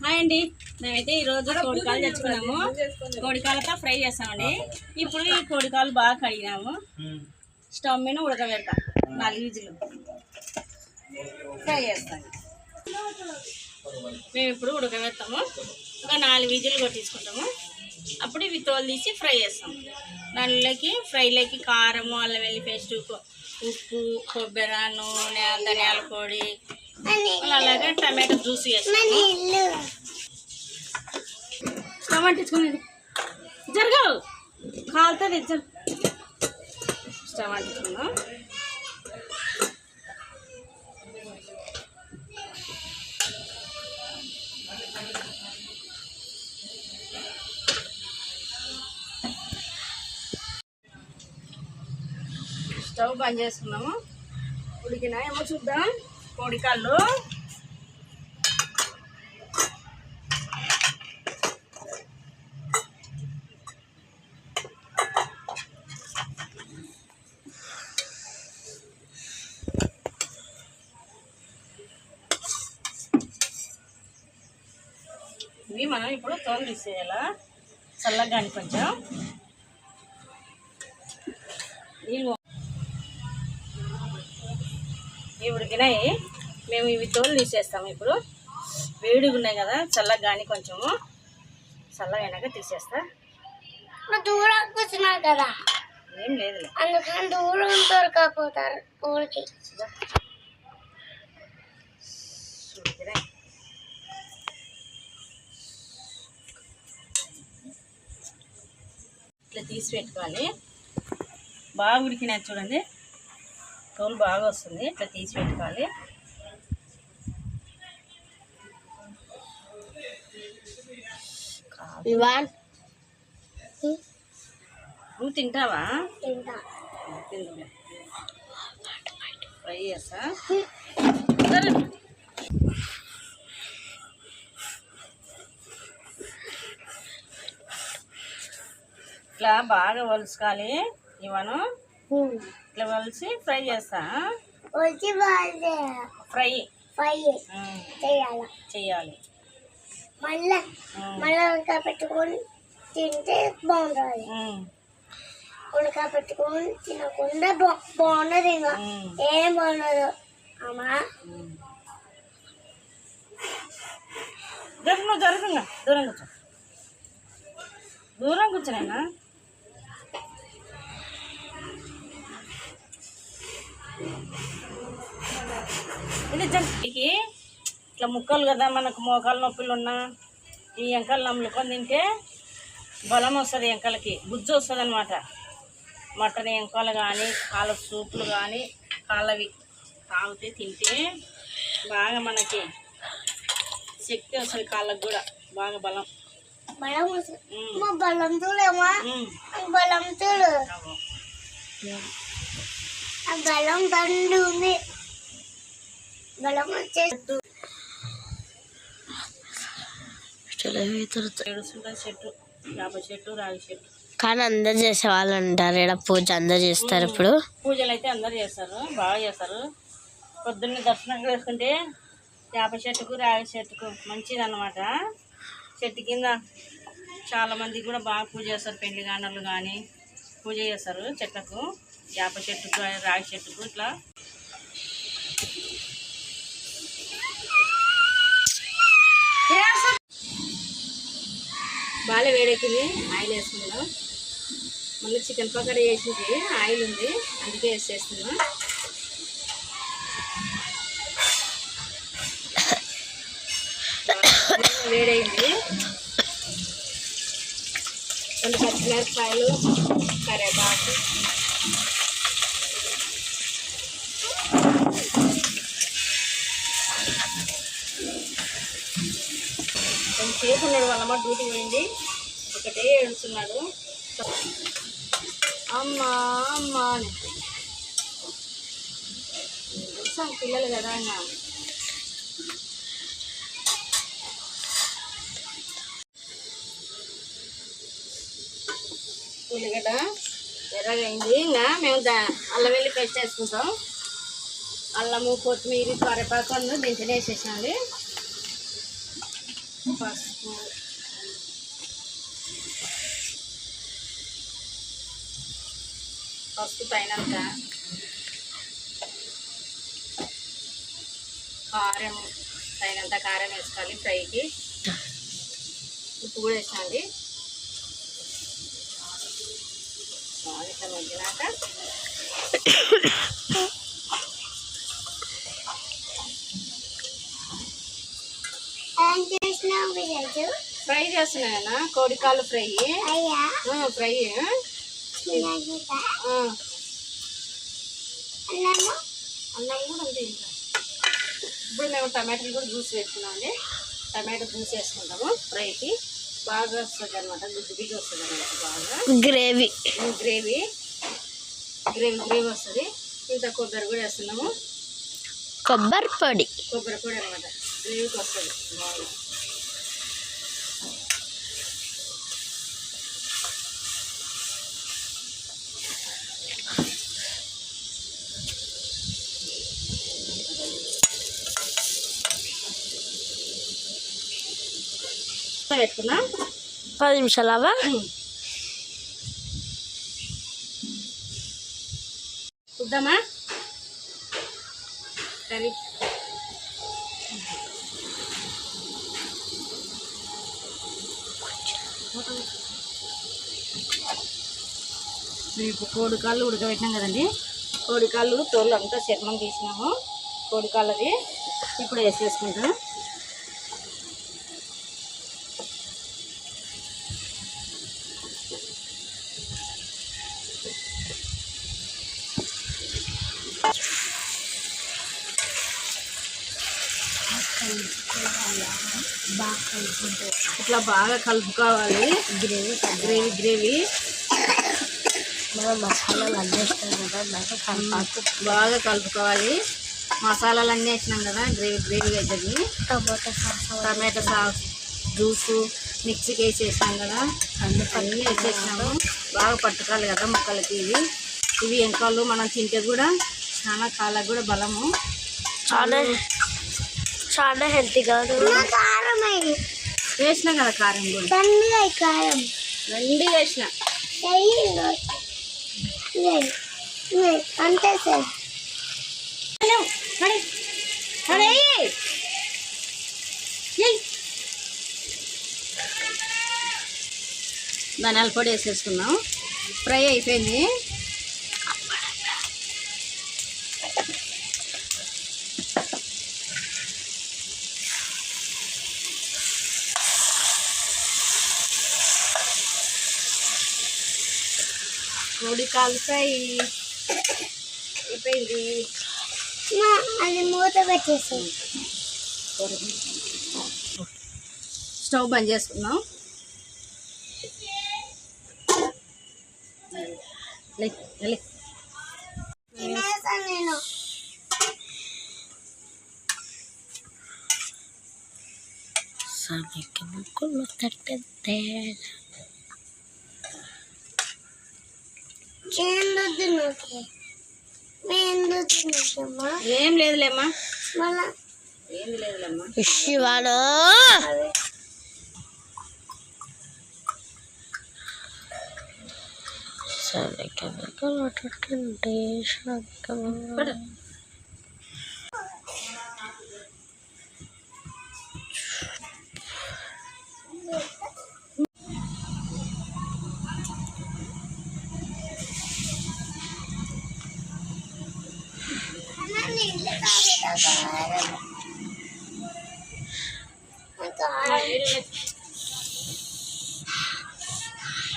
Hi అండి, మేమైతే ఈరోజు కోడికాలు తెచ్చుకున్నాము. కోడికాలతో ఫ్రై చేస్తామండి. ఇప్పుడు ఈ కోడికాలు బాగా కడిగినాము. స్టవ్ మీద ఉడకబెడతాం. 4 విజిల్లు ఫ్రై చేస్తాం. మేము ఇప్పుడు ఉడకబెడతాము. ఒక 4 విజిల్లు కొట్టించుకుంటాము. అప్పుడు ఇవి తోలు తీసి ఫ్రై చేస్తాం. దానిలోకి ఫ్రైలోకి కారం, అల్లం వెల్లుల్లి పేస్ట్, ఉప్పు, కొబ్బరి, నూనె, ధనియాల పొడి, అలాగే టమాటో జ్యూస్ వేస్తాము. స్టవ్ అంటించుకునేది జరగవు, కాలుతుంది. స్టవ్ అంటించుకున్నాం. స్టవ్ బంద్ చేసుకున్నాము. ఉడికినా ఏమో చూద్దాం. కోడికాళ్ళు ఇవి మనం ఇప్పుడు తోలు తీసేయాలా. చల్లగా కానీ కొంచెం ఇవి ఉడికినాయి. మేము ఇవి తోలు తీసేస్తాము. ఇప్పుడు వేడిగా ఉన్నాయి కదా, చల్లగా కానీ కొంచెము చల్లగా అయినాక తీసేస్తా. దూరం కూర్చున్నారు కదా, ఏం లేదు, అందుకని దూరం దొరకపోతారు ఊరికి. ఇట్లా తీసి పెట్టుకోవాలి. బాగా ఉడికినాయి చూడండి, తోలు బాగా వస్తుంది. ఇట్లా తీసి పెట్టుకోవాలి. నువ్వు తింటావా? ఫ్రై చేస్తా. ఇట్లా బాగా వలుసుకోవాలి. ఇవను ఇట్లా వలిసి ఫ్రై చేస్తా. ఫ్రై చేయాలి. మళ్ళీ ఉడకబెట్టుకొని తింటే బాగుంటుంది. ఉడకబెట్టుకొని తినకుండా బాగుండదు. ఇంకా ఏం బాగుండదు. అమ్మా జరుగుతుందా? దూరం కూర్చోనైనా ఇది జంటికి ఇట్లా ముక్కలు కదా. మనకు మోకాలు నొప్పులు ఉన్నా ఈ ఎంకలు నమ్ములుకొని తింటే బలం వస్తుంది. ఎంకలకి గుజ్జు వస్తుంది అన్నమాట. మటన్ ఎంకలు కానీ, కాళ్ళ సూపులు కానీ, కాళ్ళవి తాగితే తింటే బాగా మనకి శక్తి వస్తుంది. కాళ్ళకు కూడా బాగా బలం. బలం చూడేమా, బలం చూడు. బలం దండు ఉంది. బలం వచ్చేట్టు చెట్టు, యాప చెట్టు, రాగి చెట్టు. కానీ అందరు చేసే వాళ్ళు ఉంటారు. ఇక్కడ పూజ అందరు చేస్తారు. ఇప్పుడు పూజలు అయితే అందరు చేస్తారు, బాగా చేస్తారు. పొద్దున్నే దర్శనం చేసుకుంటే యాప చెట్టుకు, రాగి చెట్టుకు మంచిది అన్నమాట. చెట్టు కింద చాలామంది కూడా బాగా పూజ చేస్తారు. పెళ్లి గానలు కానీ పూజ చేస్తారు చెట్లకు, యాప చెట్టుకు, రాగి చెట్టుకు. ఇట్లా బాగా వేడెక్కింది. ఆయిల్ వేసుకుందాం. మళ్ళీ చికెన్ పకోడీ వేసింది, ఆయిల్ ఉంది అందుకే వేసేస్తున్నాం. వేడైంది. కొన్ని పచ్చిమిరపకాయలు, కరివేపాకు, కొంచెంసేపు ఉన్నాడు. వాళ్ళమ్మ డ్యూటీ పోయింది, ఒకటే ఏడుస్తున్నాడు. అమ్మా అమ్మా అని పిల్లలు కదా. ఇంకా ఉల్లిగడ్డ ఎర్రగైంది. ఇంకా మేము అల్లం వెల్లి పేస్ట్ వేసుకుంటాం. అల్లము, కొత్తిమీర, కరివేపాకు దించనే వేసేసాండి. పసుపు, పసుపు తగినంత, కారం తగినంత కారం వేసుకోవాలి ఫ్రైకి. ఉప్పు కూడా వేసాండి. ఇట్లా మగ్గినాక ఏం చేసినావు విజయ్? ఫ్రై చేస్తున్నాయన్నా, కోడికాలు ఫ్రై. అయ్యా ఫ్రై. అన్నము అన్నం కూడా ఉంది ఇంకా. ఇప్పుడు మేము టమాటాలు కూడా జ్యూస్ వేసుకున్నామండి. టమాటో జ్యూస్ వేసుకుంటాము ఫ్రైకి. బాగా వస్తుంది అనమాట, గుజ్జు గుజ్జు వస్తుంది అనమాట. బాగా గ్రేవీ గ్రేవీ గ్రేవీ గ్రేవీ వస్తుంది. ఇంత కొబ్బరి కూడా వేస్తున్నాము, కొబ్బరి పొడి. కొబ్బరి పొడి అనమాట. గ్రేవీకి వస్తుంది బాగా. పెట్టుకున్నా 10 నిమిషాలవా? చూద్దామా కర్రీ. ఇప్పుడు కోడికాళ్ళు ఉడకబెట్టినాం కదండి. కోడికాళ్ళు తోలు అంతా చర్మం తీసినాము. కోడికాళ్ళది ఇప్పుడు వేసేసుకుంటాం. ఇట్లా బాగా కలుపుకోవాలి. గ్రేవీ గ్రేవీ గ్రేవీ మనం మసాలాలు అడ్జస్ట్ కదా, బాగా కలుపుకోవాలి. మసాలాలు అన్నీ వేసినాం కదా, గ్రేవీ గ్రేవీ అవుతుంది. టమాటా సాస్ జ్యూసు మిక్సీకి వేసేసినాం కదా, అన్నీ వేసేసినాము. బాగా పట్టుకోవాలి కదా ముక్కలకి. ఇవి ఎంకాళ్ళు మనం తింటే కూడా చాలా కాళ్ళకు కూడా బలము. చాలా చాలా హెల్తీ కాదు. కారం వేసినాం కదా, కారం కూడా దండిగా కారం రండి వేసిన. అంతే సార్. ధనియాల పొడి వేసేసుకున్నాం. ఫ్రై అయిపోయింది. కోడికాలు ఫ్రై అయిపోయింది. అది మూత పెట్టేసాం. స్టవ్ బంద్ చేసుకున్నాం. నేను సమీకి ముక్కులు తట్టే ఏం లేదులేమ్మా, మళ్ళా ఏం లేదులేమ్మా. శివాను సమీకి ముక్కులు తట్టే పడు.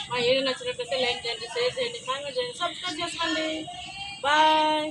మా వీడియో నచ్చినట్లయితే లైక్ చేయండి, షేర్ చేయండి, కామెంట్ చేయండి, సబ్స్క్రైబ్ చేసుకోండి. బాయ్.